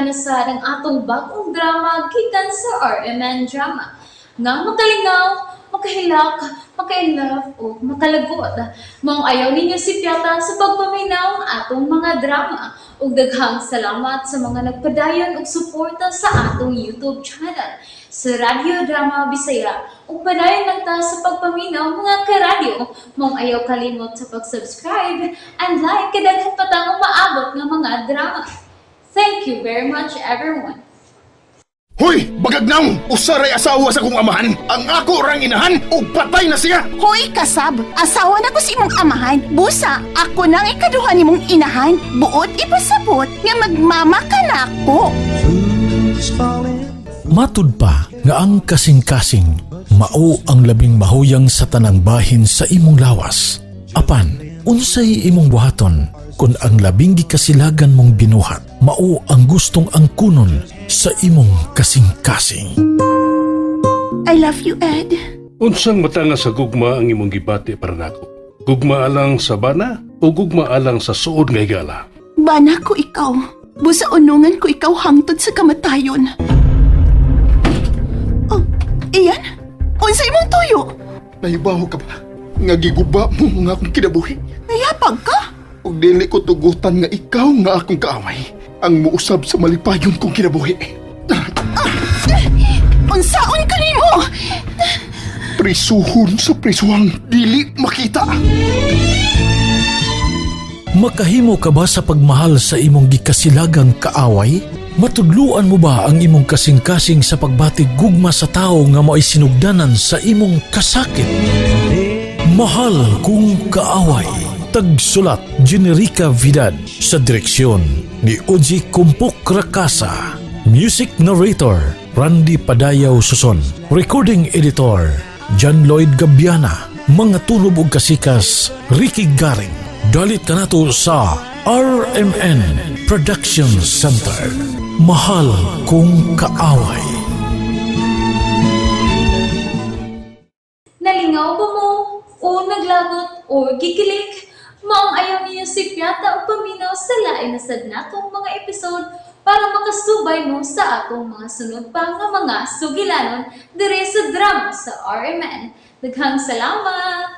na sa ng atong bagong drama gikan sa RMN Drama. Nga makalingaw, makahilak, maka-inlove o makalagot. Maong ayaw ninyo si Piata sa pagpaminaw ang atong mga drama. Ug daghang salamat sa mga nagpadayon ug suporta sa atong YouTube channel sa Radio Drama Bisaya. Ug padayon lang ta sa pagpaminaw mga karadyo. Maong ayaw kalimot sa pag-subscribe and like kadaghan pa ta maabot ng mga drama. Thank you very much everyone. Hoy! Bagagnaw! Usaray asawa sa kong amahan! Ang ako orang inahan! O patay na siya! Hoy, kasab! Asawa na ko si imong amahan. Busa, ako nang ikaduhan nimong inahan. Buot ipasabot nga magmama ka na ako. Matud pa nga ang kasing-kasing mao ang labing mahuyang sa tanang bahin sa imong lawas. Apan, unsay imong buhaton kung ang labing gikasilagan mong binuhat mao ang gustong angkunon sa imong kasing-kasing. I love you, Ed. Unsang matanga sa gugma ang imong gibati para nako? Gugma alang sa bana o gugma alang sa suod nga higala? Bana ko ikaw. Busa unungan ko ikaw hangtod sa kamatayon. Oh, iyan? Unsay imong tuyo? Nahibaw ka ba? Nga giguba mo nga akong kinabuhi. Nayapag ka? O dili ko tugutan nga ikaw nga akong kaaway. Ang muusab sa malipayon kong kinabuhi. Unsaon ka nimo? Prisuhon sa prisuhang dili makita. Makahimo ka ba sa pagmahal sa imong gikasilagang kaaway? Matudluan mo ba ang imong kasing-kasing sa pagbatig gugma sa tao nga mao'y sinugdanan sa imong kasakit? Mahal kong kaaway. Tagsulat Generica Vidal sa direksyon ni Oji Kumpuk Rakasa. Music narrator Randy Padayaw Suson. Recording editor John Lloyd Gabiana. Mga tunob ug kasikas Ricky Garing. Dalit ka nato sa RMN Production Center. Mahal kong kaaway. Nalingaw ba mo? O naglagot? O gikilik? Maong ayaw niyo si Piata o paminaw sa lain na sad natong mga episode para makasubay mo sa atong mga sunod pa nga mga sugilanon dire sa drama sa RMN. Daghang salamat!